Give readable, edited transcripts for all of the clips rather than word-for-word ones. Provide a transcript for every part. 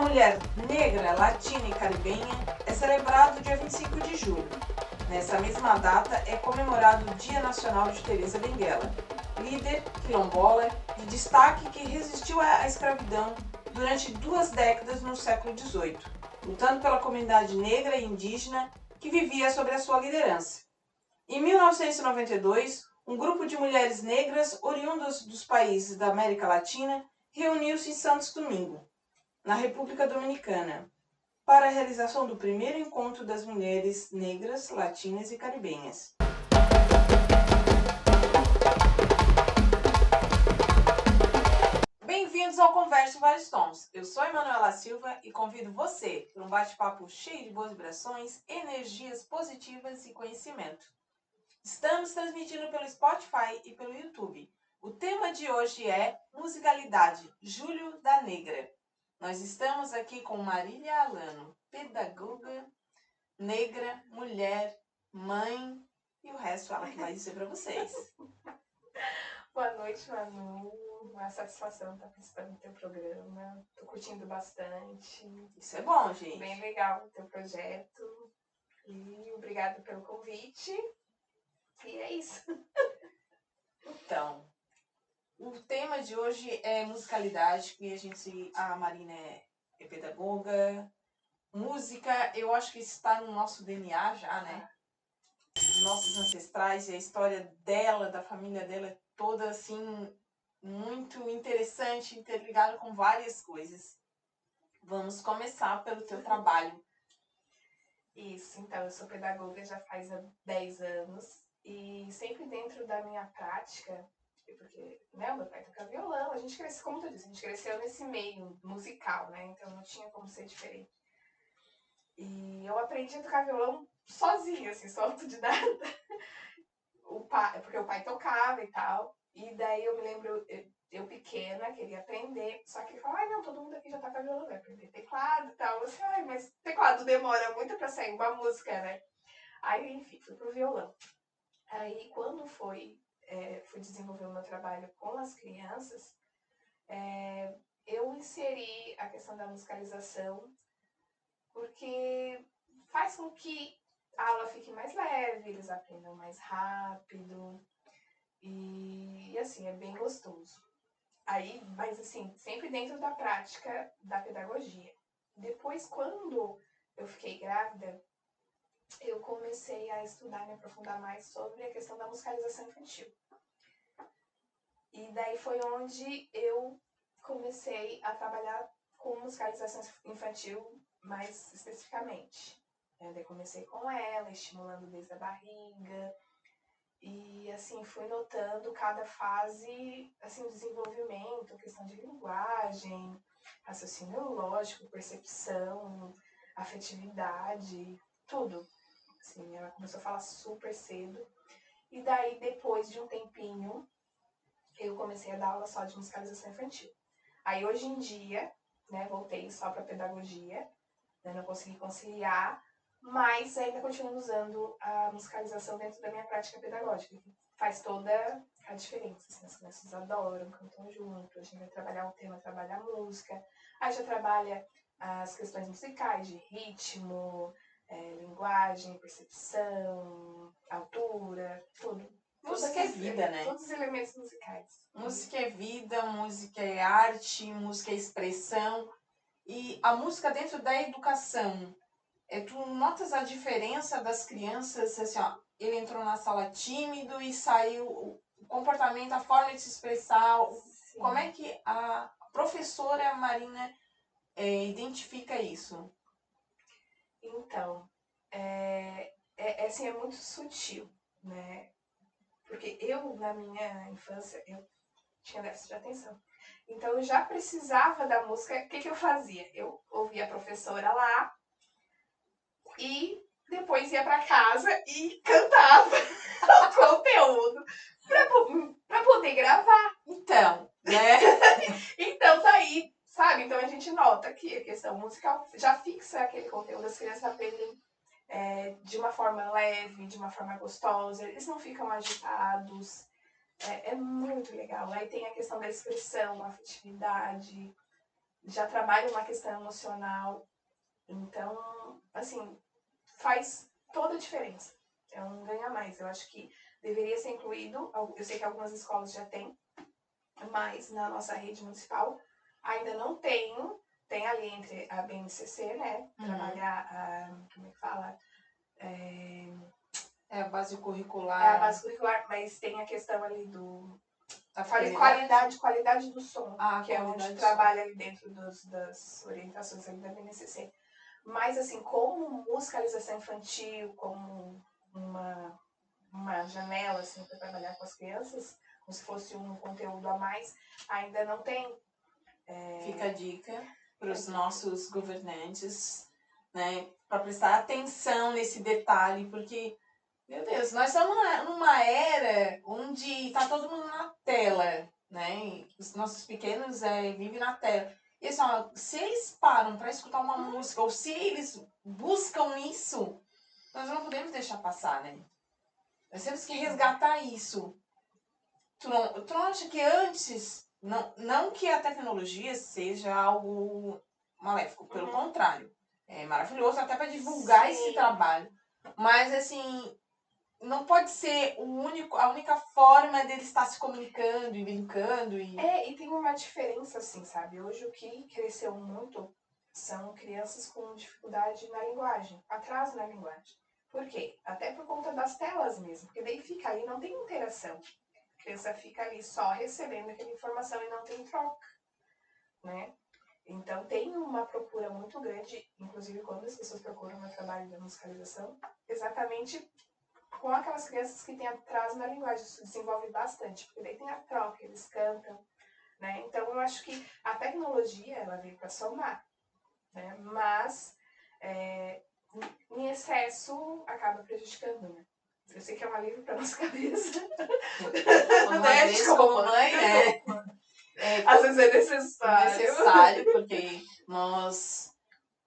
mulher negra, latina e caribenha é celebrado dia 25 de julho. Nessa mesma data é comemorado o Dia Nacional de Teresa Benguela, líder quilombola de destaque que resistiu à escravidão durante 2 décadas no século XVIII, lutando pela comunidade negra e indígena que vivia sob a sua liderança. Em 1992, um grupo de mulheres negras oriundas dos países da América Latina reuniu-se em Santos Domingo, na República Dominicana, para a realização do primeiro encontro das mulheres negras, latinas e caribenhas. Bem-vindos ao Converse Vários Tons. Eu sou Emanuela Silva e convido você para um bate-papo cheio de boas vibrações, energias positivas e conhecimento. Estamos transmitindo pelo Spotify e pelo YouTube. O tema de hoje é musicalidade, Julho da Negra. Nós estamos aqui com Marília Alano, pedagoga, negra, mulher, mãe e o resto ela que vai dizer para vocês. Boa noite, Manu. Uma satisfação estar participando do teu programa. Tô curtindo bastante. Isso é bom, gente. Bem legal o teu projeto. E obrigada pelo convite. E é isso. Então, o tema de hoje é musicalidade, que a Marina é pedagoga. Música, eu acho que está no nosso DNA já, né? Dos nossos ancestrais e a história dela, da família dela, é toda assim, muito interessante, interligada com várias coisas. Vamos começar pelo teu trabalho. Isso, então, eu sou pedagoga já faz 10 anos. E sempre dentro da minha prática, porque né, o meu pai toca violão, a gente cresceu, como tu disse, a gente cresceu nesse meio musical, né? Então não tinha como ser diferente. E eu aprendi a tocar violão sozinha, assim, sou autodidata. Porque o pai tocava e tal. E daí eu me lembro, eu pequena, queria aprender. Só que ele falou, não, todo mundo aqui já toca violão, vai aprender teclado e tal. Eu disse, mas teclado demora muito pra sair uma música, né? Aí, enfim, fui pro violão. Aí, quando fui desenvolver o meu trabalho com as crianças, eu inseri a questão da musicalização, porque faz com que a aula fique mais leve, eles aprendam mais rápido e assim, é bem gostoso. Aí, mas assim, sempre dentro da prática da pedagogia. Depois, quando eu fiquei grávida, eu comecei a estudar e me aprofundar mais sobre a questão da musicalização infantil. E daí foi onde eu comecei a trabalhar com musicalização infantil mais especificamente. Daí comecei com ela, estimulando desde a barriga. E assim, fui notando cada fase, assim, o desenvolvimento, questão de linguagem, raciocínio lógico, percepção, afetividade, tudo. Assim, ela começou a falar super cedo. E daí, depois de um tempinho, eu comecei a dar aula só de musicalização infantil. Aí, hoje em dia, né, voltei só para pedagogia, né, não consegui conciliar, mas ainda continuo usando a musicalização dentro da minha prática pedagógica, que faz toda a diferença. Assim, as crianças adoram, cantam junto, a gente vai trabalhar o tema, trabalha a música, aí já trabalha as questões musicais de ritmo, linguagem, percepção, altura, tudo. Música é vida, né? Todos os elementos musicais. Música é vida, música é arte, música é expressão. E a música dentro da educação, tu notas a diferença das crianças, assim, ó, ele entrou na sala tímido e saiu, o comportamento, a forma de se expressar, Sim. Como é que a professora Marina identifica isso? Então, assim, é muito sutil, né? Porque eu, na minha infância, eu tinha déficit de atenção. Então, eu já precisava da música. O que eu fazia? Eu ouvia a professora lá e depois ia para casa e cantava o conteúdo para poder gravar. Então, né? Então, daí, sabe? Então, a gente nota que a questão musical já fixa aquele conteúdo, as crianças aprendem de uma forma leve, de uma forma gostosa, eles não ficam agitados, é muito legal. Aí tem a questão da expressão, a afetividade, já trabalha uma questão emocional. Então, assim, faz toda a diferença. É um ganha mais. Eu acho que deveria ser incluído. Eu sei que algumas escolas já têm, mas na nossa rede municipal ainda não tem. Tem ali entre a BNCC, né? Trabalhar como é que fala? É a base curricular. É a base curricular, mas tem a questão ali do A qualidade do som, que é onde trabalha ali dentro das orientações ali da BNCC. Mas, assim, como musicalização infantil, como uma janela, assim, para trabalhar com as crianças, como se fosse um conteúdo a mais, ainda não tem. Fica a dica para os nossos governantes, né, para prestar atenção nesse detalhe, porque, meu Deus, nós estamos numa era onde está todo mundo na tela, né? Os nossos pequenos vivem na tela. E assim, ó, se eles param para escutar uma música, ou se eles buscam isso, nós não podemos deixar passar, né? Nós temos que resgatar isso. Tu não acha que antes, não que a tecnologia seja algo maléfico, pelo contrário, é maravilhoso até para divulgar esse trabalho, mas assim, não pode ser a única forma dele estar se comunicando e brincando. E tem uma diferença, assim, sabe? Hoje o que cresceu muito são crianças com dificuldade na linguagem, atraso na linguagem. Por quê? Até por conta das telas mesmo, porque daí fica ali, não tem interação. A criança fica ali só recebendo aquela informação e não tem troca, né? Então tem uma procura muito grande, inclusive quando as pessoas procuram meu trabalho da musicalização, exatamente com aquelas crianças que têm atraso na linguagem. Isso desenvolve bastante, porque daí tem a troca, eles cantam, né? Então eu acho que a tecnologia ela veio para somar, né? Mas em excesso acaba prejudicando, né? Eu sei que é um alívio para nossa cabeça. Uma vez como mãe, às vezes é necessário. É necessário, porque nós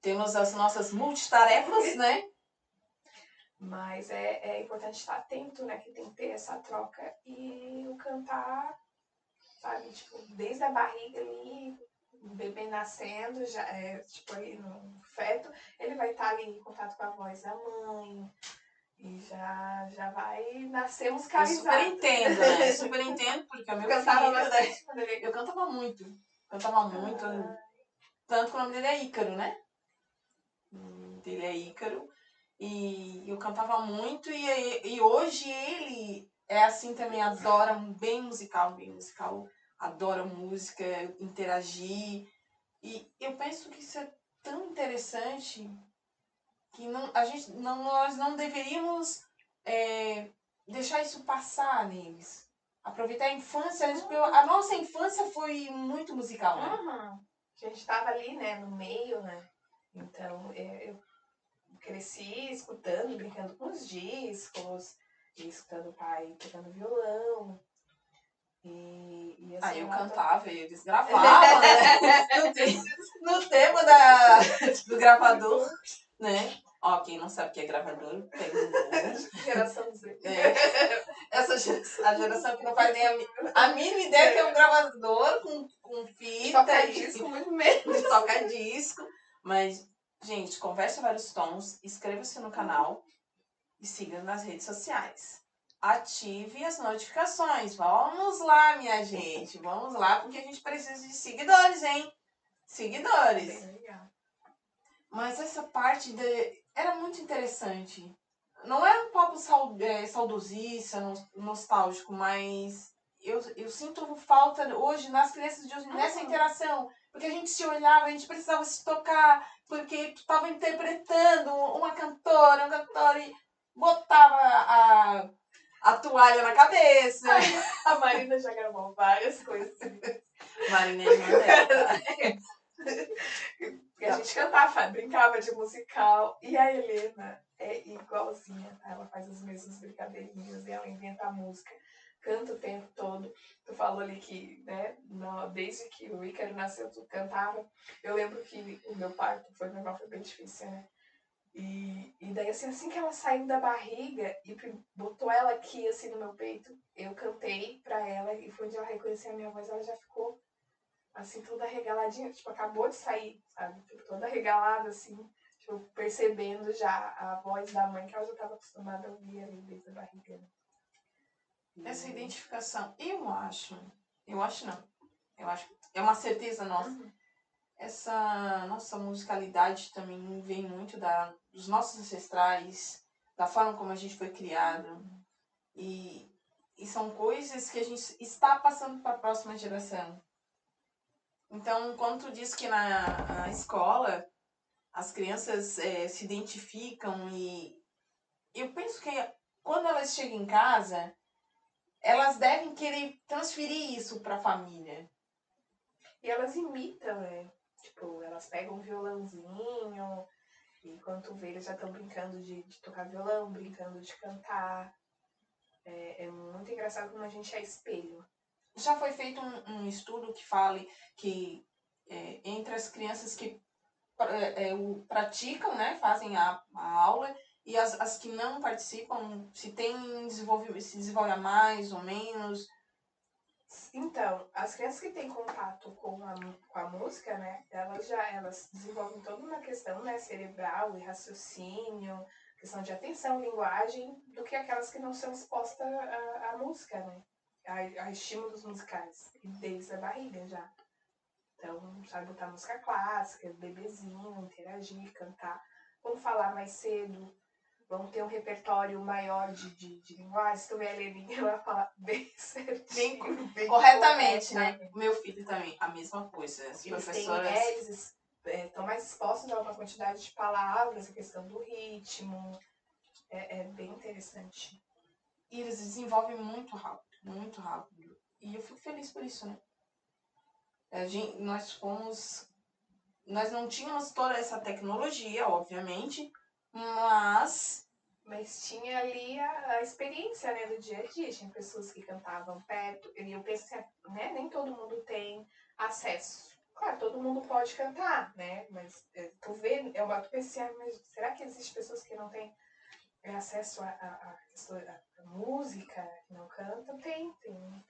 temos as nossas multitarefas, né? Mas é importante estar atento, né? Que tem que ter essa troca e o cantar, sabe? Tipo, desde a barriga ali, o bebê nascendo, já tipo ali no feto, ele vai estar ali em contato com a voz da mãe. E já vai nascer musicalizado. Eu super entendo, né? Super entendo, porque o meu filho, né? Eu cantava muito. Tanto que o nome dele é Ícaro, né? Ele é Ícaro. E eu cantava muito. E hoje ele é assim também, adora bem musical. Adora música, interagir. E eu penso que isso é tão interessante que nós não deveríamos deixar isso passar neles. Aproveitar a infância, porque a nossa infância foi muito musical, né? A gente estava ali, né, no meio, né? Então, eu cresci escutando, brincando com os discos, e escutando o pai tocando violão. E assim, eu cantava e eles gravavam, né? no tema do gravador, né? Ó, quem não sabe o que é gravador, pega um... Geração Z. A geração que não faz nem a mínima ideia que é um gravador com fita. Toca disco, muito menos. Toca disco. Mas, gente, converse vários tons, inscreva-se no canal e siga nas redes sociais. Ative as notificações. Vamos lá, minha gente. Vamos lá, porque a gente precisa de seguidores, hein? Seguidores. Bem legal. Mas essa parte era muito interessante. Não era um papo saudosista, nostálgico, mas eu sinto falta hoje nas crianças de hoje, nessa interação. Porque a gente se olhava, a gente precisava se tocar, porque tu estava interpretando uma cantora, um cantor, e botava a toalha na cabeça. A Marina já gravou várias coisas. Marina é irmã dela. E a gente cantava, brincava de musical. E a Helena é igualzinha. Ela faz as mesmas brincadeirinhas e ela inventa a música. Canta o tempo todo. Tu falou ali que, né, desde que o Ícaro nasceu, tu cantava. Eu lembro que o meu parto foi bem difícil, né? E daí, assim que ela saiu da barriga e botou ela aqui, assim, no meu peito, eu cantei pra ela e foi onde ela reconheceu a minha voz, ela já ficou assim, toda regaladinha, tipo, acabou de sair, sabe? Tipo, toda regalada, assim, tipo, percebendo já a voz da mãe que ela já estava acostumada a ouvir ali desde a barriga. Essa identificação, eu acho não, eu acho, é uma certeza nossa. Essa nossa musicalidade também vem muito dos nossos ancestrais, da forma como a gente foi criado. E são coisas que a gente está passando para a próxima geração. Então, quando tu diz que na escola as crianças se identificam e eu penso que quando elas chegam em casa, elas devem querer transferir isso para a família. E elas imitam, né? Tipo, elas pegam um violãozinho e quando tu vê, eles já estão brincando de tocar violão, brincando de cantar. É muito engraçado como a gente é espelho. Já foi feito um estudo que fale que entre as crianças que praticam, né, fazem a aula, e as que não participam, se desenvolve mais ou menos. Então, as crianças que têm contato com a música, né, elas desenvolvem toda uma questão, né, cerebral e raciocínio, questão de atenção, linguagem, do que aquelas que não são expostas à música, né, a estímulos musicais, desde a barriga já. Então, sabe botar música clássica, bebezinho, interagir, cantar. Vamos falar mais cedo, vamos ter um repertório maior de linguagem. Se tu vê a Leninha, ela fala bem certinho. Bem corretamente, né? Meu filho também, a mesma coisa. As professoras... Eles estão mais expostos a uma quantidade de palavras, a questão do ritmo. É bem interessante. E eles desenvolvem muito rápido, muito rápido. E eu fico feliz por isso, né? Nós não tínhamos toda essa tecnologia, obviamente, mas tinha ali a experiência, né, do dia a dia. Tinha pessoas que cantavam perto. E eu penso assim, né, nem todo mundo tem acesso. Claro, todo mundo pode cantar, né? Mas tu vê, tu pensa assim, mas será que existem pessoas que não têm acesso a música, que não cantam? Tem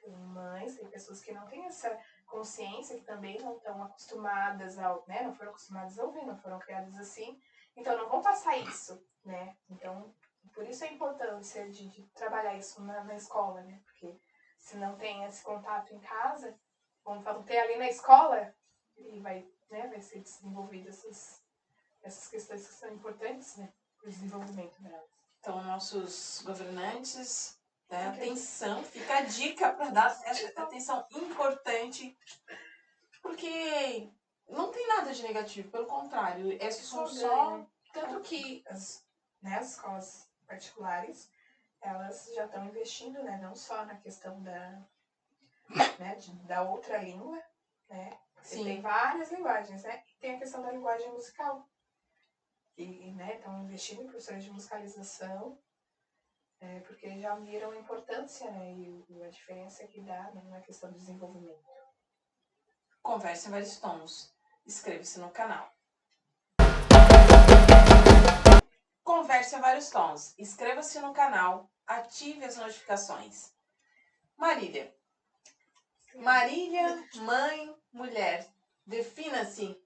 mães, tem pessoas que não têm essa consciência, que também não estão acostumadas né? Não foram acostumadas a ouvir, não foram criadas assim. Então não vão passar isso, né? Então, por isso a importância de trabalhar isso na escola, né? Porque se não tem esse contato em casa, vão ter ali na escola e vai ser desenvolvido essas questões que são importantes, né? Para o desenvolvimento delas. Então, nossos governantes, né, atenção, fica a dica para dar essa atenção importante, porque não tem nada de negativo, pelo contrário, é só... Tanto que as escolas particulares, elas já estão investindo, né, não só na questão da outra língua, né? Sim. Tem várias linguagens, né? E tem a questão da linguagem musical. E né, estão investindo em professores de musicalização, porque já viram a importância, né, e a diferença que dá, né, na questão do desenvolvimento. Converse em vários tons. Inscreva-se no canal. Converse em vários tons. Inscreva-se no canal. Ative as notificações. Marília. Marília, mãe, mulher. Defina-se.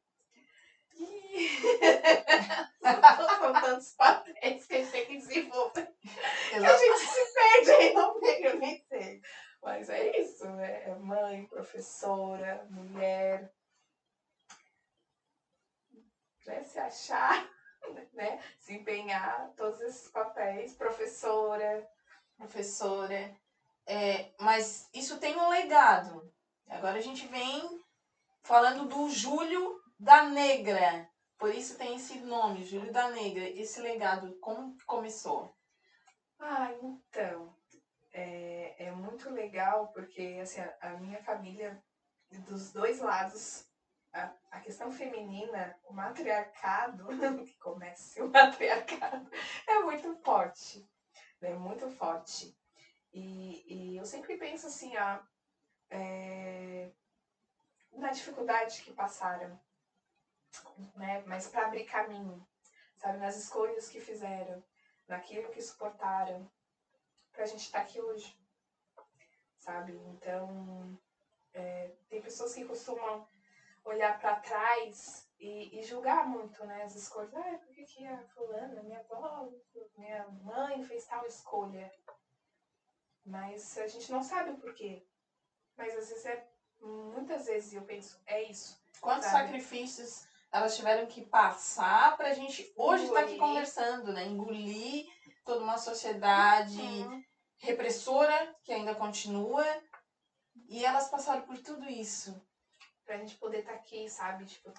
São tantos papéis que a gente tem que desenvolver. Que a gente se perde aí no meio, eu nem sei. Mas é isso, né? É mãe, professora, mulher. Né? Se achar, né? Se empenhar, todos esses papéis. Professora. Mas isso tem um legado. Agora a gente vem falando do Júlio da Negra. Por isso tem esse nome, Júlio da Negra. Esse legado, como começou? Então, é muito legal porque assim, a minha família, dos dois lados, a questão feminina, o matriarcado, que começa o matriarcado, é muito forte. É muito forte. E eu sempre penso assim, na dificuldade que passaram, né? Mas para abrir caminho, sabe? Nas escolhas que fizeram, naquilo que suportaram, pra gente estar aqui hoje, sabe? Então, tem pessoas que costumam olhar para trás e julgar muito, né, as escolhas. Ah, por que a fulana, minha avó, minha mãe fez tal escolha? Mas a gente não sabe o porquê. Mas às vezes muitas vezes eu penso, é isso. Quantos sabe? sacrifícios elas tiveram que passar pra gente hoje estar aqui Engolir. conversando, né? Engolir toda uma sociedade repressora que ainda continua. E elas passaram por tudo isso. Pra gente poder estar aqui, sabe? Tipo,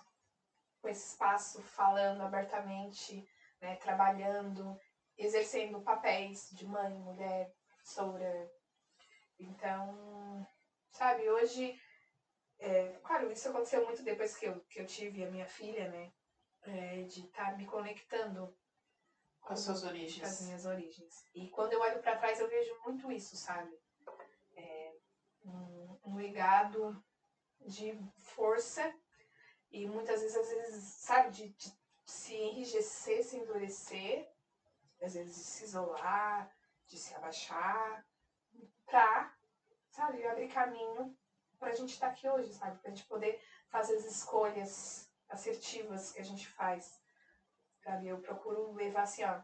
com esse espaço, falando abertamente, né? Trabalhando, exercendo papéis de mãe, mulher, professora. Então, sabe, hoje... claro, isso aconteceu muito depois que eu tive a minha filha, né? De estar me conectando Com as suas com as origens. minhas origens. E quando eu olho para trás, eu vejo muito isso, sabe? Um legado de força e muitas vezes, às vezes, sabe, de se enrijecer, se endurecer, às vezes de se isolar, de se abaixar, pra, sabe, abrir caminho pra gente estar aqui hoje, sabe? Pra gente poder fazer as escolhas assertivas que a gente faz, sabe? Eu procuro levar, assim, ó,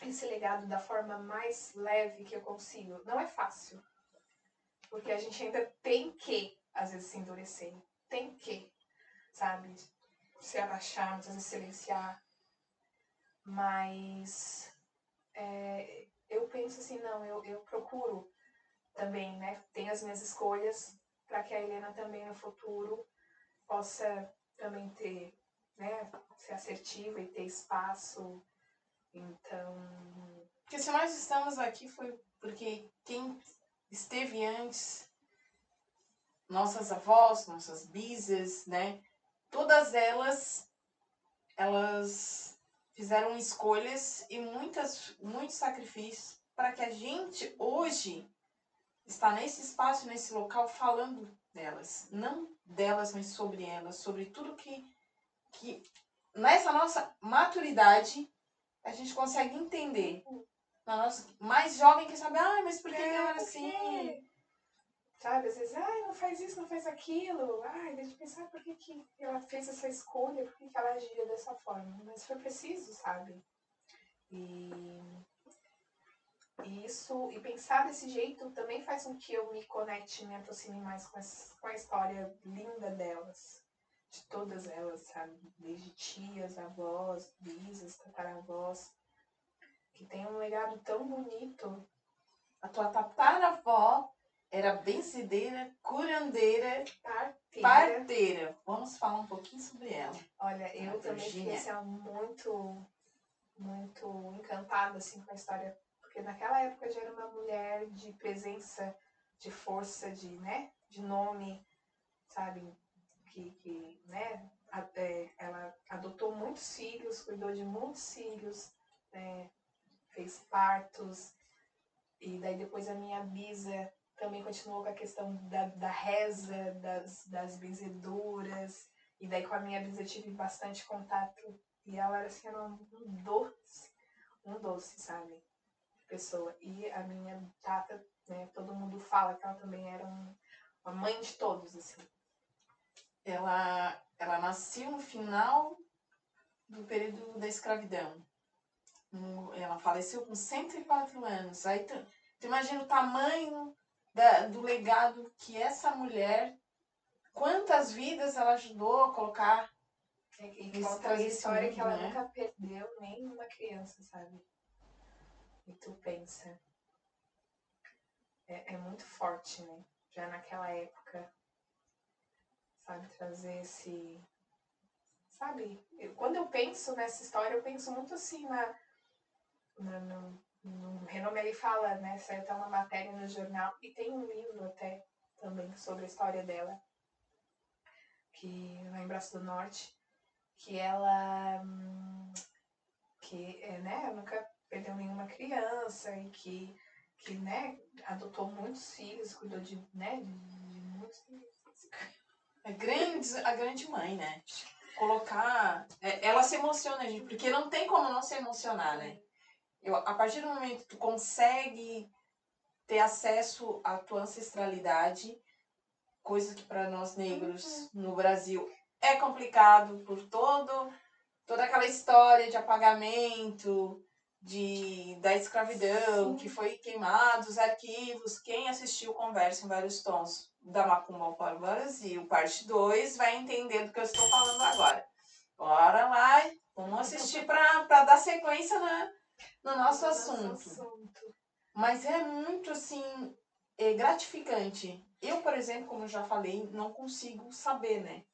esse legado da forma mais leve que eu consigo. Não é fácil, porque a gente ainda tem que, às vezes, se endurecer. Tem que, sabe? Se abaixar, muitas vezes silenciar. Mas eu penso assim, não, eu procuro também, né? Tenho as minhas escolhas para que a Helena também no futuro possa também ter, né? Ser assertiva e ter espaço. Então... Porque se nós estamos aqui foi porque quem esteve antes, nossas avós, nossas bisas, né? Todas elas fizeram escolhas e muitos sacrifícios para que a gente hoje está nesse espaço, nesse local falando delas. Não delas, mas sobre elas, sobre tudo que nessa nossa maturidade a gente consegue entender. Na nossa mais jovem que sabe, mas por que ela era assim? Sabe, às vezes, não faz isso, não faz aquilo. Deixa eu pensar por que ela fez essa escolha, por que ela agia dessa forma. Mas foi preciso, sabe? E isso, e pensar desse jeito também faz com que eu me conecte, me aproxime mais com a história linda delas. De todas elas, sabe? Desde tias, avós, bisas, tataravós. Que tem um legado tão bonito. A tua tataravó era benzedeira, curandeira, parteira. Vamos falar um pouquinho sobre ela. Olha, eu também fiquei assim, muito, muito encantada assim, com a história. Porque naquela época já era uma mulher de presença, de força, de nome, sabe? Que né? Ela adotou muitos filhos, cuidou de muitos filhos, né? Fez partos. E daí depois a minha bisa também continuou com a questão da reza, das benzeduras. E daí com a minha bisa eu tive bastante contato. E ela assim, era um doce, sabe? De pessoa. E a minha tata, né, todo mundo fala que ela também era uma mãe de todos, assim. Ela nasceu no final do período da escravidão. Ela faleceu com 104 anos. Aí tu imagina o tamanho do legado que essa mulher, quantas vidas ela ajudou a colocar. E conta a história que ela nunca perdeu nenhuma criança, sabe? E tu pensa, é muito forte, né? Já naquela época, sabe? Trazer esse... Sabe? Quando eu penso nessa história, eu penso muito assim no Renome. Ele fala, né? Saiu até uma matéria no jornal, e tem um livro até também sobre a história dela, que lá em Braço do Norte, que ela né, nunca perdeu nenhuma criança e que né, adotou muitos filhos, cuidou de muitos filhos. A grande mãe, né? Colocar... ela se emociona, gente, porque não tem como não se emocionar, né? A partir do momento que tu consegue ter acesso à tua ancestralidade, coisa que para nós negros no Brasil é complicado por toda aquela história de apagamento, da escravidão, que foi queimado os arquivos. Quem assistiu Conversa em Vários Tons, da Macumba para o Brasil, parte 2, vai entender do que eu estou falando agora. Bora lá, vamos assistir para dar sequência no nosso assunto. Mas é muito, assim, gratificante. Eu, por exemplo, como eu já falei, não consigo saber, né?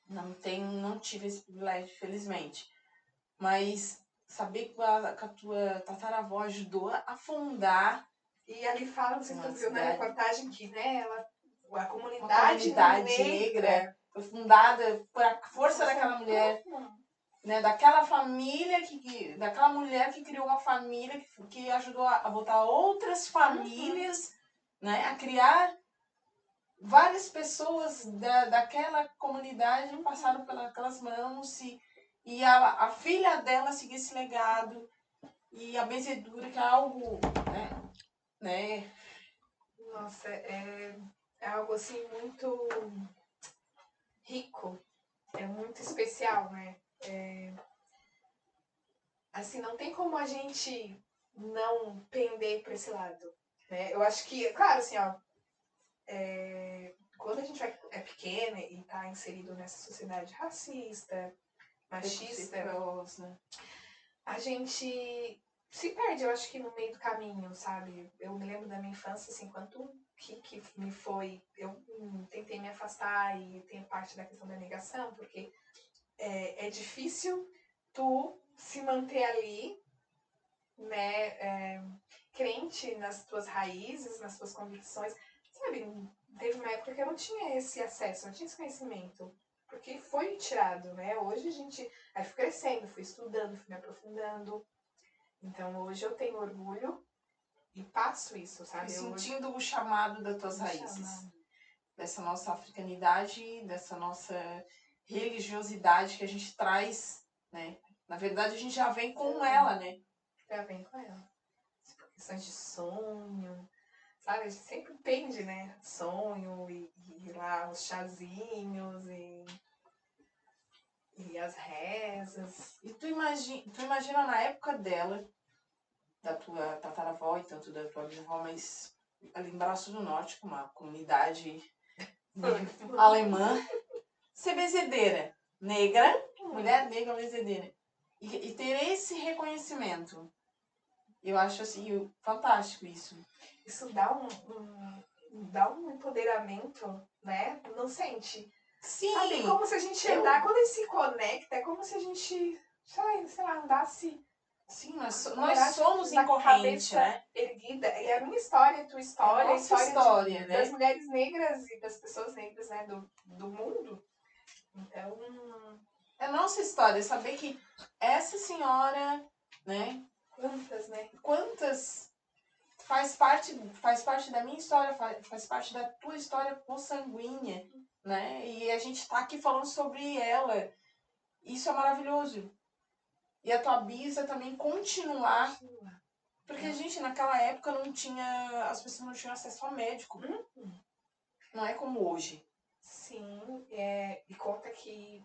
Não tive esse privilégio, felizmente. Mas saber que a tua tataravó ajudou a fundar. E ali fala, não sei se tu viu na reportagem, que, né, a comunidade negra foi fundada por a força daquela mulher, né, daquela família, daquela mulher que criou uma família que ajudou a botar outras famílias, né, a criar várias pessoas daquela comunidade passaram pelas mãos e a filha dela seguiu esse legado e a benzedura, que é algo, né? Nossa, é algo assim muito rico, é muito especial, né? Assim, não tem como a gente não pender para esse lado, né? Eu acho que, claro, assim, ó, quando a gente é pequena e está inserido nessa sociedade racista, machista, a gente se perde, eu acho que no meio do caminho, sabe? Eu me lembro da minha infância, assim, quanto que me foi... Eu tentei me afastar e tem parte da questão da negação, porque é difícil tu se manter ali, né, crente nas tuas raízes, nas tuas convicções, sabe? Teve uma época que eu não tinha esse acesso, não tinha esse conhecimento, porque foi tirado, né? Hoje aí fui crescendo, fui estudando, fui me aprofundando. Então hoje eu tenho orgulho e passo isso, sabe? Sentindo o chamado das tuas raízes. Dessa nossa africanidade, dessa nossa religiosidade que a gente traz, né? Na verdade, a gente já vem com ela, né? Já vem com ela. Questões de sonho, sabe? A gente sempre pende, né? Sonho e lá os chazinhos e as rezas. E tu imagina na época dela, da tua tataravó e tanto da tua bisavó, mas ali em Braço do Norte, com uma comunidade alemã, ser bezedeira, negra, mulher negra bezedeira, e ter esse reconhecimento. Eu acho assim, fantástico isso. Isso dá um empoderamento, né? Não sente? Sim. Sabe? É como se a gente andar, quando a gente se conecta, é como se a gente, sei lá, andasse. Sim, nós somos em corrente, né? Erguida. E a minha história, a tua história, a história né? das mulheres negras e das pessoas negras, né, do mundo. Então, é nossa história, saber que essa senhora, né? Quantas faz parte da minha história, faz parte da tua história consanguínea, né? E a gente tá aqui falando sobre ela. Isso é maravilhoso. E a tua bisa também continuar. Porque, gente, naquela época as pessoas não tinham acesso ao médico. Não é como hoje. Sim, e conta que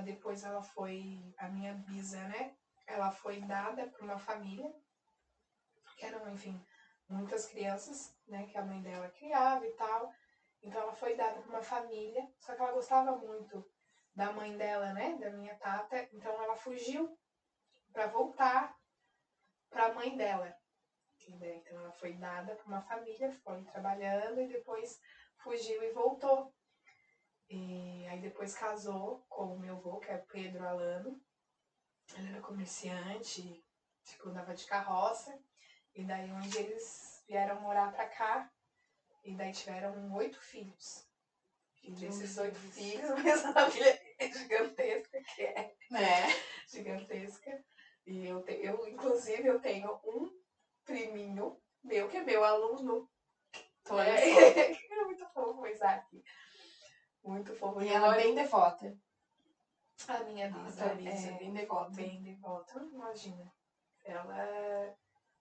depois ela foi, a minha bisa, né? Ela foi dada para uma família, que eram, enfim, muitas crianças, né? Que a mãe dela criava e tal. Então ela foi dada para uma família, só que ela gostava muito da mãe dela, né? Da minha tata. Então ela fugiu para voltar para a mãe dela. Então ela foi dada para uma família, ficou ali trabalhando e depois fugiu e voltou. E aí depois casou com o meu avô, que é Pedro Alano. Ele era comerciante, andava de carroça. E daí onde eles vieram morar pra cá, e daí tiveram 8 filhos. E desses 8 filhos, a família é gigantesca, que é gigantesca. E eu, inclusive, eu tenho um priminho meu, que é meu aluno. É muito fofo o Isaac. Muito fofo. E ela é bem devota. A minha bisa é bem devota. Bem devota, imagina. Ela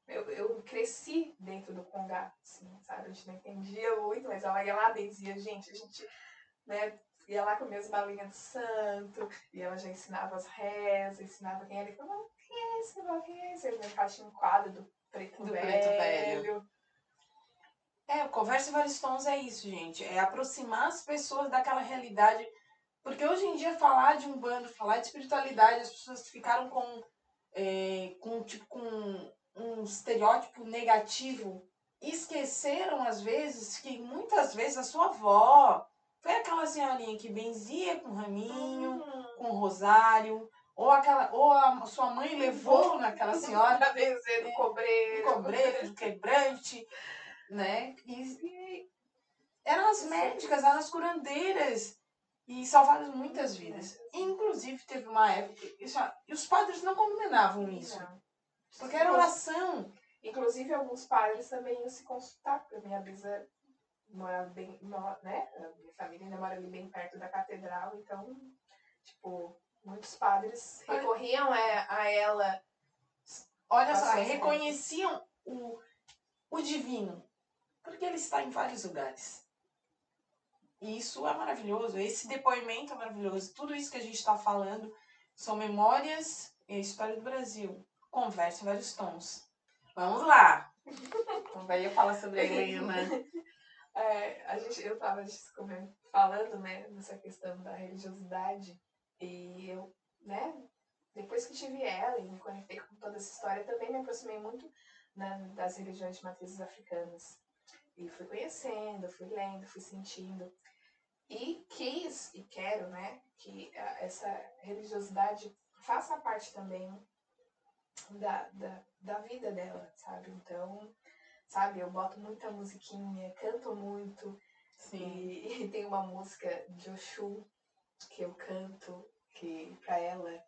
Eu cresci dentro do Congá, assim, sabe? A gente não entendia muito, mas ela ia lá e dizia, gente, a gente, né, ia lá comer as balinhas do santo, e ela já ensinava as rezas, ensinava quem era, e falava, quem é esse, irmão? Quem é esse? Ela tinha um quadro do preto velho. O Conversa em Vários Tons é isso, gente. É aproximar as pessoas daquela realidade. Porque hoje em dia falar de Umbanda, falar de espiritualidade, as pessoas ficaram com um estereótipo negativo. E esqueceram, às vezes, que muitas vezes a sua avó foi aquela senhorinha que benzia com raminho, com rosário, ou a sua mãe levou naquela senhora Pra benzer do cobreiro. do cobreiro, do quebrante, né? E eram as médicas, eram as curandeiras. E salvaram muitas vidas. Inclusive, teve uma época. E os padres não condenavam isso. Não. Porque era oração. Inclusive, alguns padres também iam se consultar, porque a minha bisa morava bem, né? A minha família ainda mora ali bem perto da catedral, então, tipo, muitos padres recorriam a ela. Olha só, reconheciam o divino, porque ele está em vários lugares. E isso é maravilhoso, esse depoimento é maravilhoso. Tudo isso que a gente está falando são memórias e a história do Brasil. Conversa em Vários Tons. Vamos lá! Também eu falo sobre a Helena. Eu estava falando, né, nessa questão da religiosidade, e eu, né, depois que tive ela e me conectei com toda essa história, também me aproximei muito, né, das religiões de matrizes africanas. E fui conhecendo, fui lendo, fui sentindo. E quis e quero, né, que essa religiosidade faça parte também da vida dela, sabe? Então, sabe, eu boto muita musiquinha, canto muito. Sim. E tem uma música de Oxum que eu canto que pra ela,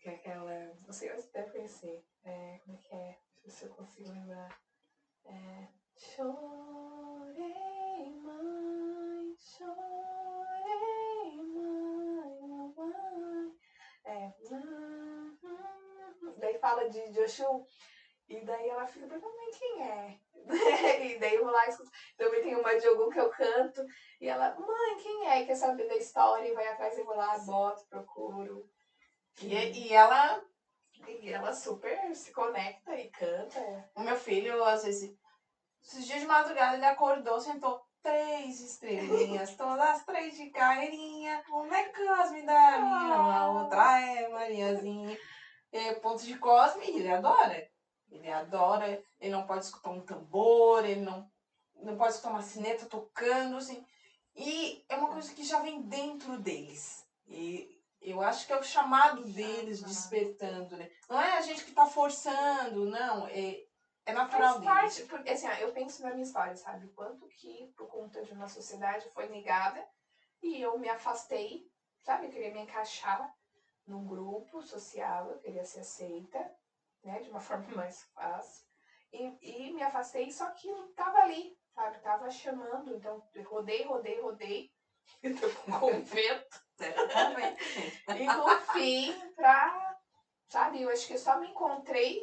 que é aquela. Você deve conhecer. Como é que é? Deixa eu ver se eu consigo lembrar. Chorei, mãe, chorei, mãe. Daí fala de Oxum. E daí ela fica perguntando, mãe, quem é? E daí eu vou lá e escuto. Também tem uma de algum que eu canto. E ela, mãe, quem é? Quer saber da história? E vai atrás, eu vou lá, boto, procuro. E ela super se conecta e canta. O meu filho, às vezes, esses dias de madrugada, ele acordou, sentou 3 estrelinhas, todas 3 de carreirinha. Como é Cosme da minha? A outra é Mariazinha. Ponto de Cosme, ele adora. Ele adora, ele não pode escutar um tambor, ele não pode escutar uma sineta tocando, assim. E é uma coisa que já vem dentro deles. E eu acho que é o chamado deles despertando, né? Não é a gente que tá forçando, não. É natural deles. Porque assim, eu penso na minha história, sabe? Quanto que, por conta de uma sociedade, foi negada e eu me afastei, sabe? Eu queria me encaixar num grupo social, eu queria ser aceita, né? De uma forma mais fácil. E me afastei, só que tava ali, sabe? Tava chamando, então rodei. Então, com o vento. E no fim, sabe? Eu acho que eu só me encontrei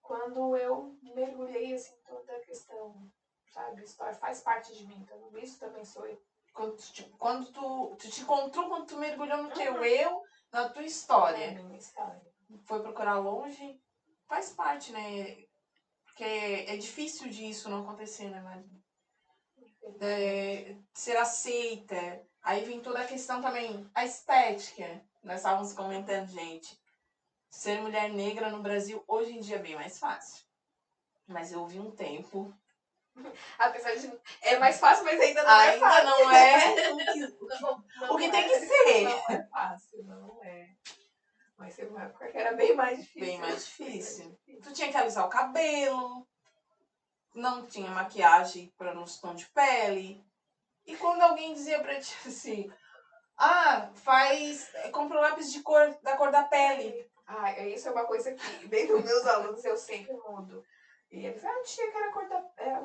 quando eu mergulhei, assim, toda a questão, sabe? A história faz parte de mim, então isso também sou eu. Quando tu te encontrou, quando tu mergulhou no teu eu, na tua história. É a minha história. Foi procurar longe, faz parte, né? Porque é difícil disso não acontecer, né, Maria? Ser aceita. Aí vem toda a questão também, a estética. Nós estávamos comentando, gente. Ser mulher negra no Brasil hoje em dia é bem mais fácil. Mas eu vi um tempo. Apesar de. É mais fácil, mas ainda não é fácil. Ainda não é o que tem que ser. Não é fácil, não é. Mas teve uma época que era bem mais difícil. Bem mais difícil. Tu tinha que alisar o cabelo. Não tinha maquiagem para nos tom de pele. E quando alguém dizia pra ti assim, compra um lápis de cor, da cor da pele. Isso é uma coisa que, bem dos meus alunos, eu sempre mudo. E eles, tia, eu quero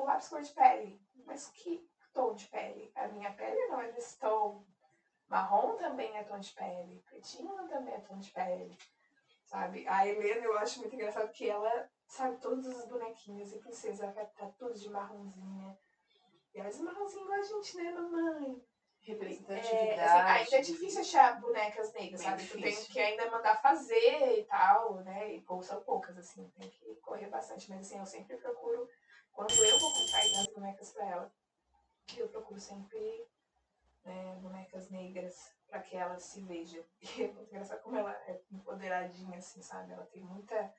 o lápis cor de pele. Mas que tom de pele? A minha pele não é desse tom. Marrom também é tom de pele. Pretinho também é tom de pele. Sabe? A Helena, eu acho muito engraçado que ela sabe, todas as bonequinhas e princesa, tá tudo de marronzinha. E elas marronzinha igual a gente, né, mamãe? Representatividade. Ainda é difícil achar bonecas negras, Bem sabe? difícil. Tu tem que ainda mandar fazer e tal, né? E são poucas, assim, tem que correr bastante. Mas assim, eu sempre procuro, quando eu vou comprar as bonecas pra ela, eu procuro sempre bonecas negras para que ela se veja. E é muito engraçado como ela é empoderadinha, assim, sabe? Ela tem muita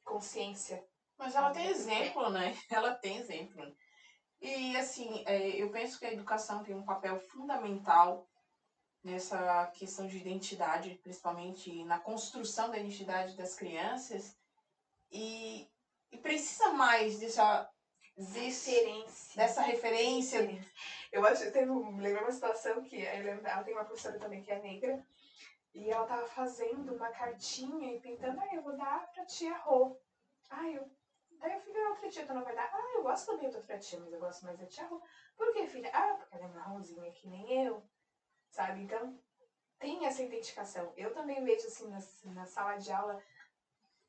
consciência. Mas ela tem exemplo, né? Ela tem exemplo. E, assim, eu penso que a educação tem um papel fundamental nessa questão de identidade, principalmente na construção da identidade das crianças. E precisa mais dessa referência. Eu acho que lembrei uma situação que ela tem uma professora também que é negra, e ela tava fazendo uma cartinha e pintando, eu vou dar pra tia Rô. Daí eu falei, a outra tia tu não vai dar? Eu gosto também da outra tia, mas eu gosto mais da tia Rô. Por que, filha? Porque ela é marronzinha que nem eu, sabe? Então, tem essa identificação. Eu também vejo, assim, na sala de aula,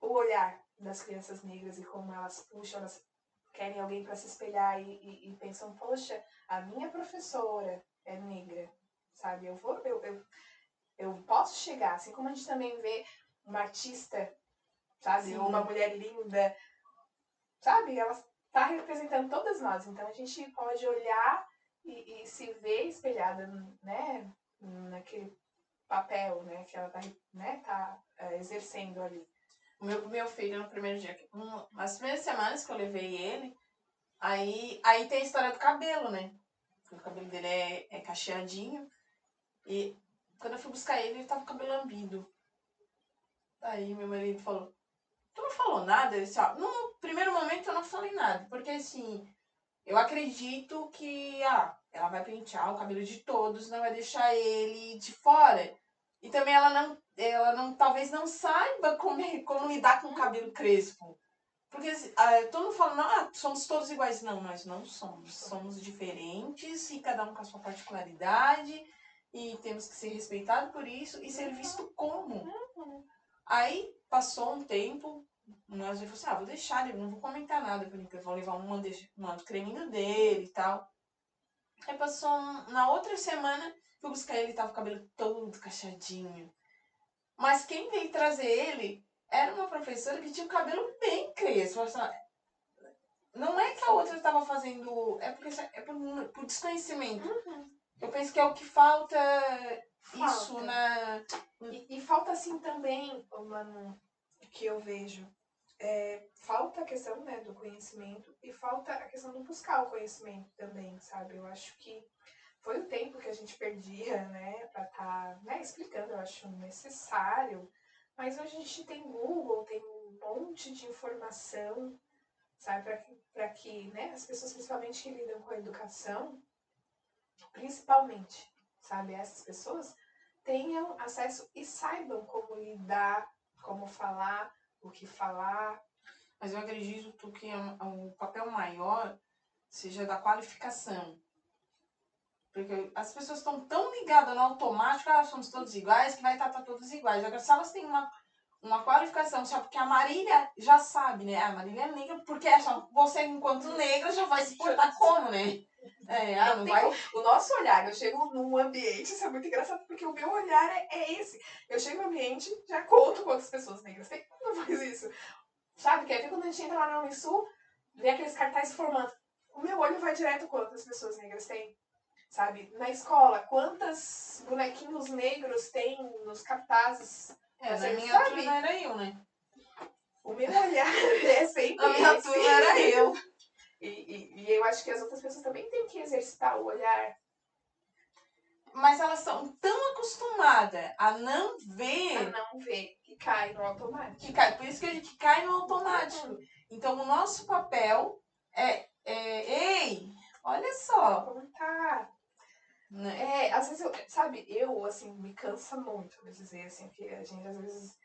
o olhar das crianças negras e como elas puxam, elas querem alguém para se espelhar e pensam, poxa, a minha professora é negra, sabe? Eu posso chegar, assim como a gente também vê uma artista, sabe? Sim. Ou uma mulher linda, sabe? Ela está representando todas nós. Então a gente pode olhar e se ver espelhada, né? Naquele papel, né? Que ela tá exercendo ali. O meu filho, no primeiro dia, nas primeiras semanas que eu levei ele, aí tem a história do cabelo, né? O cabelo dele é cacheadinho. E quando eu fui buscar ele tava com o cabelo lambido. Aí meu marido falou, tu não falou nada? Eu disse, no primeiro momento eu não falei nada, porque assim, eu acredito que ela vai pentear o cabelo de todos, não vai deixar ele de fora. E também ela não talvez não saiba como lidar com o cabelo crespo. Porque todo mundo fala, não, somos todos iguais. Não, nós não somos. Somos diferentes e cada um com a sua particularidade. E temos que ser respeitados por isso e ser visto como. Aí passou um tempo, nós já falamos assim, vou deixar ele, não vou comentar nada por enquanto, vou levar um do creminho dele e tal. Aí passou na outra semana, fui buscar ele, tava com o cabelo todo cacheadinho. Mas quem veio trazer ele era uma professora que tinha o cabelo bem crespo. Não é que a outra estava fazendo, é por desconhecimento. Eu penso que é o que falta. Isso na... E falta assim também, Manu, que eu vejo, falta a questão, né, do conhecimento e falta a questão do buscar o conhecimento também, sabe? Eu acho que foi o tempo que a gente perdia, né, pra estar, né, explicando, eu acho necessário, mas hoje a gente tem Google, tem um monte de informação, sabe, para que, né, as pessoas principalmente que lidam com a educação, principalmente, sabe, essas pessoas tenham acesso e saibam como lidar, como falar, o que falar. Mas eu acredito que o papel maior seja da qualificação. Porque as pessoas estão tão ligadas no automático, somos todos iguais, que vai estar todos iguais. Agora, se elas têm uma qualificação, sabe? Porque a Marília já sabe, né? A Marília é negra, porque você, enquanto negra, já vai se portar como, né? Não vai... O nosso olhar, eu chego num ambiente, isso é muito engraçado, porque o meu olhar é esse. Eu chego no ambiente, já conto quantas pessoas negras tem. Não faz isso. Sabe? Quer ver quando a gente entra lá na Unisul, vê aqueles cartazes formando. O meu olho vai direto quantas pessoas negras tem. Sabe? Na escola, quantos bonequinhos negros tem nos cartazes? Na minha turma era eu, né? O meu olhar é sempre na minha turma era eu. E eu acho que as outras pessoas também têm que exercitar o olhar. Mas elas são tão acostumadas a não ver... que cai no automático. Por isso que a gente cai no automático. Então, o nosso papel ei, olha só. Como tá? Né? Às vezes, eu, assim, me cansa muito dizer, assim, que a gente, às vezes...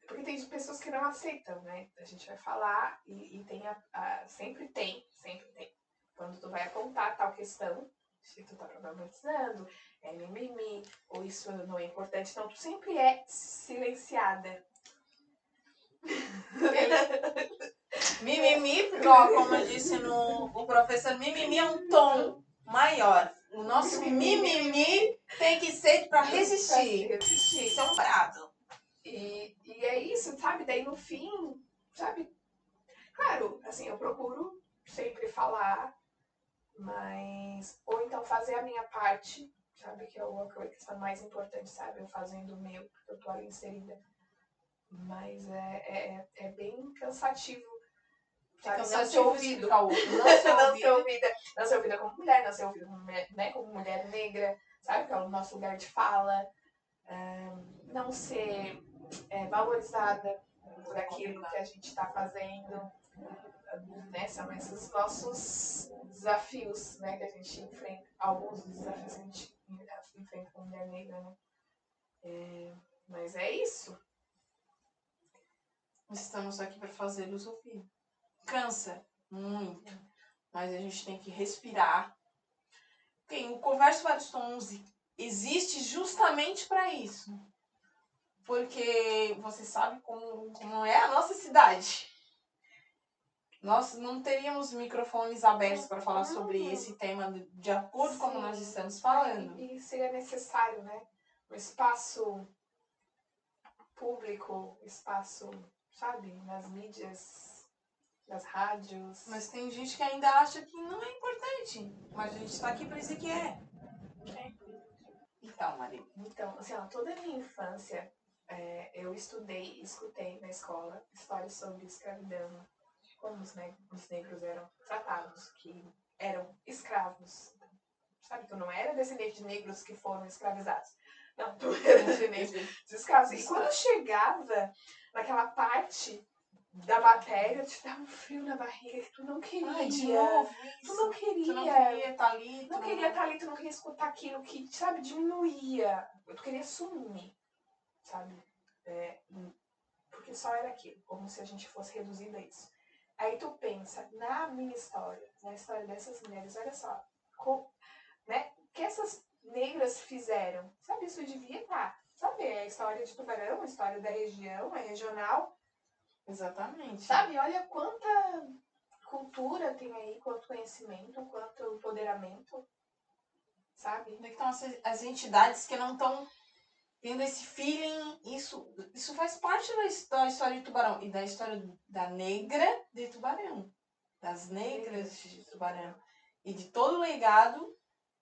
porque tem pessoas que não aceitam, né? A gente vai falar e tem sempre tem. Quando tu vai apontar tal questão, se tu tá problematizando, é mimimi, ou isso não é importante, então tu sempre é silenciada. Mimimi, ó, como eu disse o professor, mimimi é um tom maior. O nosso mimimi tem que ser pra resistir. Isso é um prato. E é isso, sabe? Daí no fim, sabe? Claro, assim, eu procuro sempre falar, mas. Ou então fazer a minha parte, sabe? Que é a questão mais importante, sabe? Eu fazendo o meu, porque eu tô ali inserida. Mas é bem cansativo. Sabe? Não ser Cansativo ouvido. explicar o outro. Não ser ouvida. Não ser ouvida como mulher, não ser ouvida como, né, como mulher negra, sabe? Que é o nosso lugar de fala. Não ser valorizada por aquilo que a gente está fazendo. Né? São esses nossos desafios, né, que a gente enfrenta. Alguns dos desafios que a gente enfrenta como mulher negra, né? Mas é isso. Estamos aqui para fazê-los ouvir. Cansa muito, mas a gente tem que respirar. O Converse Vários Tons existe justamente para isso. Porque você sabe como é a nossa cidade. Nós não teríamos microfones abertos para falar sobre esse tema de acordo com como nós estamos falando. E seria necessário, né? Um espaço público, espaço, sabe, nas mídias, nas rádios. Mas tem gente que ainda acha que não é importante. Mas a gente está aqui para dizer que é. Então, Maria. Então, assim, ó, toda a minha infância, eu escutei na escola histórias sobre escravidão, como os negros eram tratados, que eram escravos. Sabe, tu não era descendente de negros que foram escravizados. Não, tu era descendente de escravos. E quando chegava naquela parte da matéria, te dava um frio na barriga que tu não queria. Ai, de novo isso. Tu não queria. Tu não queria estar ali. Não queria estar ali, tu não queria escutar aquilo que, sabe, diminuía. Tu queria sumir, sabe? Porque só era aquilo, como se a gente fosse reduzida a isso. Aí tu pensa, na minha história, na história dessas mulheres, olha só, né? O que essas negras fizeram? Sabe, isso devia estar. Sabe, é a história de Tubarão, a história da região, é regional. Exatamente. Sabe, olha quanta cultura tem aí, quanto conhecimento, quanto empoderamento. Sabe? Onde é que estão as entidades que não estão tendo esse feeling? Isso faz parte da história de Tubarão e da história da negra de Tubarão. Das negras de Tubarão. E de todo o legado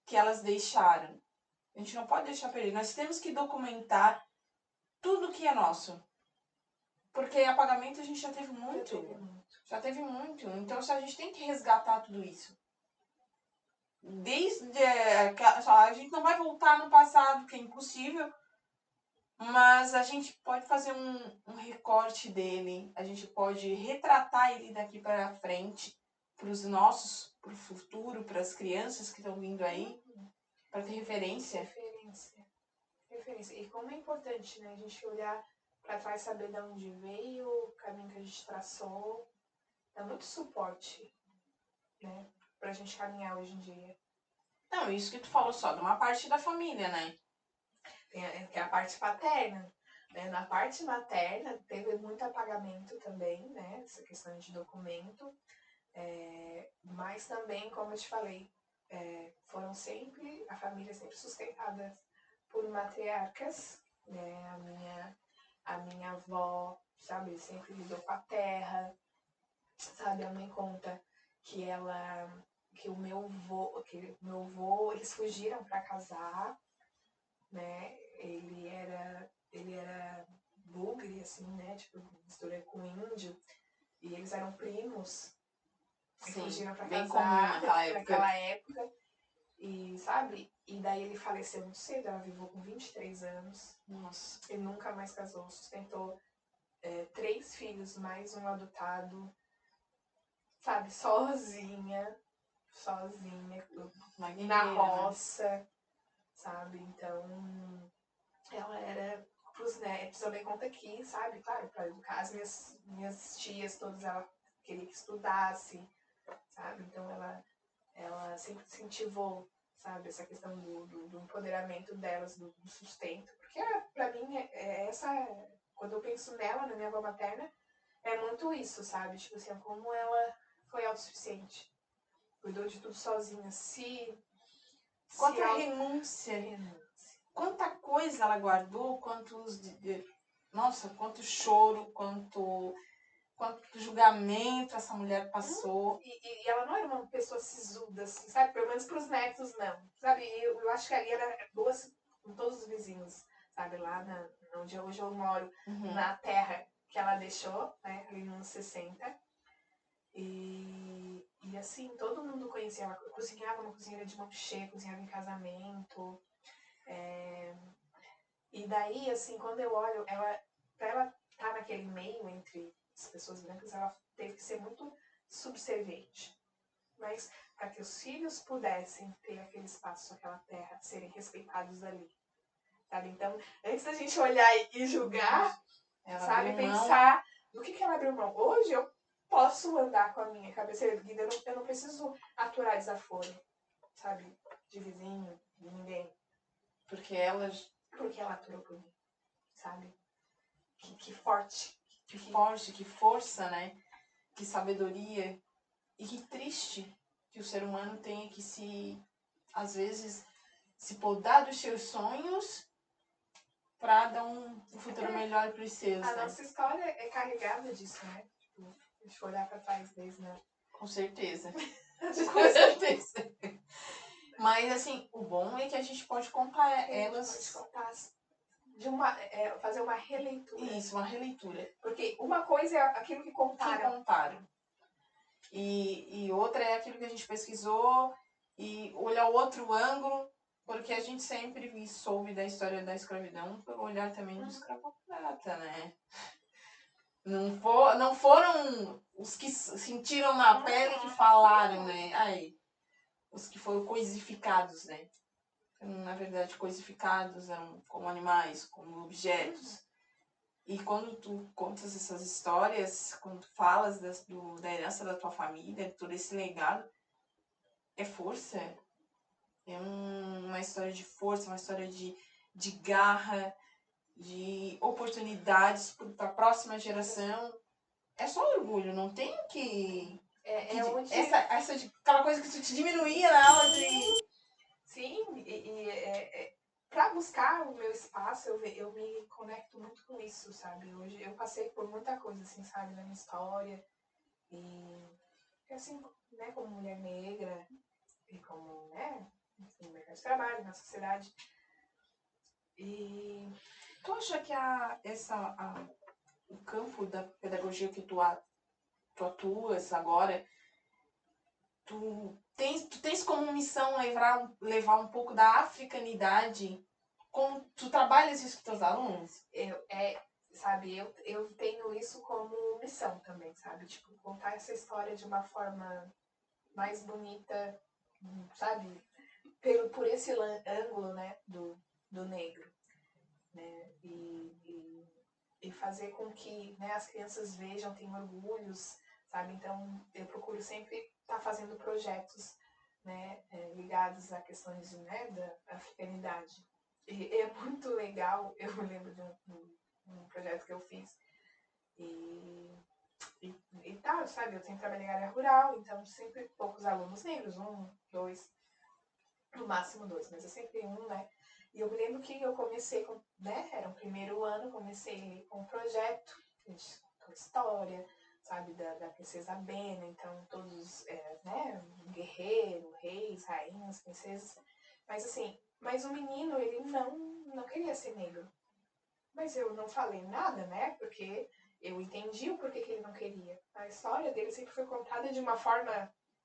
que elas deixaram. A gente não pode deixar perder. Nós temos que documentar tudo que é nosso. Porque apagamento a gente já teve muito. Já teve muito. Então a gente tem que resgatar tudo isso. A gente não vai voltar no passado, que é impossível. Mas a gente pode fazer um recorte dele. A gente pode retratar ele daqui para frente. Para os nossos, para o futuro, para as crianças que estão vindo aí. Para ter referência. Referência. E como é importante, né? A gente olhar para trás, saber de onde veio, o caminho que a gente traçou. Dá muito suporte, né? Pra gente caminhar hoje em dia. Não, isso que tu falou só de uma parte da família, né? Tem a parte paterna. Né? Na parte materna, teve muito apagamento também, né? Essa questão de documento. Mas também, como eu te falei, foram sempre, a família sempre sustentada por matriarcas, né? A minha avó, sabe, sempre lidou com a terra, sabe, a mãe conta que o meu avô, eles fugiram para casar, né? Ele era bugre, assim, né? Tipo, mistura com índio. E eles eram primos. Sim, fugiram pra bem casar comum naquela época. E, sabe? E daí ele faleceu muito cedo, ela viveu com 23 anos. Nossa. Ele nunca mais casou, sustentou 3 filhos, mais um adotado. Sabe? Sozinha, na roça, sabe? Então, ela era pros netos, eu dei conta aqui, sabe? Claro, para educar as minhas tias, todas ela queria que estudasse, sabe? Então, ela sempre incentivou, sabe? Essa questão do empoderamento delas, do sustento. Porque, pra mim, quando eu penso nela, na minha avó materna, é muito isso, sabe? Tipo assim, como ela foi autossuficiente. Cuidou de tudo sozinha. Quanta renúncia. Quanta coisa ela guardou, nossa, quanto choro, quanto julgamento essa mulher passou. E ela não era uma pessoa sisuda, assim, sabe? Pelo menos pros netos, não. Sabe? Eu acho que ali era boa com todos os vizinhos, sabe? Lá onde hoje eu moro, na terra que ela deixou, né? Ali nos anos 60. E assim, todo mundo conhecia ela. Cozinhava uma cozinheira de mão cheia, cozinhava em casamento. E daí, assim, quando eu olho, pra ela estar naquele meio entre as pessoas brancas, ela teve que ser muito subserviente. Mas para que os filhos pudessem ter aquele espaço, aquela terra, serem respeitados ali. Sabe? Então, antes da gente olhar e julgar, sabe, pensar no que ela abriu mão. Hoje eu posso andar com a minha cabeça erguida, eu não preciso aturar desaforo, sabe? De vizinho, de ninguém. Porque ela aturou por mim, sabe? Que forte. Que forte, que força, né? Que sabedoria. E que triste que o ser humano tenha que às vezes, se podar dos seus sonhos para dar um futuro melhor para os seus, A né? nossa história é carregada disso, né? Tipo, deixa eu olhar para trás desde, né? Com certeza. Com certeza. Mas, assim, o bom é que a gente pode contar elas... A gente pode contar fazer uma releitura. Isso, uma releitura. Porque uma coisa é aquilo que contaram. E outra é aquilo que a gente pesquisou e olhar o outro ângulo, porque a gente sempre soube da história da escravidão por olhar também do escravocrata, né? Não foram os que sentiram na pele que falaram, né? Aí, os que foram coisificados, né? Na verdade, coisificados eram como animais, como objetos. E quando tu contas essas histórias, quando tu falas da herança da tua família, de todo esse legado, é força. É uma história de força, uma história de garra, de oportunidades para a próxima geração. É só orgulho, não tem que... aquela coisa que tu te diminuía na aula de... Sim, para buscar o meu espaço, eu me conecto muito com isso, sabe? Hoje eu passei por muita coisa, assim, sabe, na minha história. E assim, né, como mulher negra, e como, né, no mercado de trabalho, na sociedade. E tu acha que o campo da pedagogia que tu atuas agora, tu tens como missão levar um pouco da africanidade? Como tu trabalhas isso com teus alunos? Sabe, eu tenho isso como missão também, sabe? Tipo, contar essa história de uma forma mais bonita, sabe? Por esse ângulo, né, do negro, né? E fazer com que, né, as crianças vejam, tenham orgulhos, sabe? Então, eu procuro sempre estar fazendo projetos, né, ligados a questões, né, da africanidade. E é muito legal, eu me lembro de um projeto que eu fiz, e tal, sabe? Eu sempre trabalhei em área rural, então sempre poucos alunos negros, 1, 2, no máximo 2, mas eu sempre tenho 1, né? E eu me lembro que eu comecei com, né, era o primeiro ano, comecei com um projeto, com história, sabe, da princesa Bena, então todos, né, guerreiro, reis, rainhas, princesas, mas assim, o menino, ele não queria ser negro. Mas eu não falei nada, né, porque eu entendi o porquê que ele não queria. A história dele sempre foi contada de uma forma,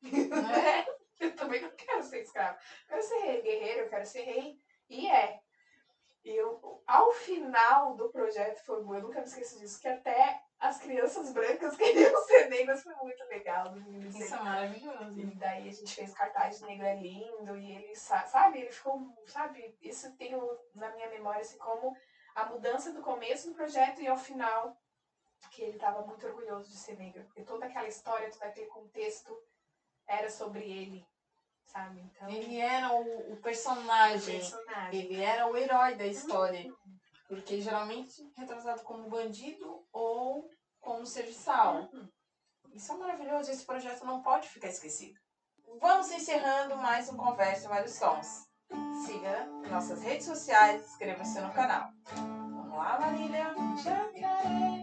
né, eu também não quero ser escravo. Eu quero ser guerreiro, eu quero ser rei. E ao final do projeto Formou, eu nunca me esqueço disso, que até as crianças brancas queriam ser negras, foi muito legal. Isso é maravilhoso. E daí a gente fez cartaz de Negro é Lindo, e ele, sabe, ele ficou, sabe, isso tem na minha memória, assim, como a mudança do começo do projeto e ao final, que ele estava muito orgulhoso de ser negro, porque toda aquela história, todo aquele contexto era sobre ele. Sabe? Então, ele era o personagem, ele era o herói da história, porque geralmente retratado como bandido ou com o serviçal. Isso é maravilhoso, esse projeto não pode ficar esquecido. Vamos encerrando mais um Conversa em Vários Tons. Siga nossas redes sociais, inscreva-se no canal. Vamos lá, Marília? Jacaré.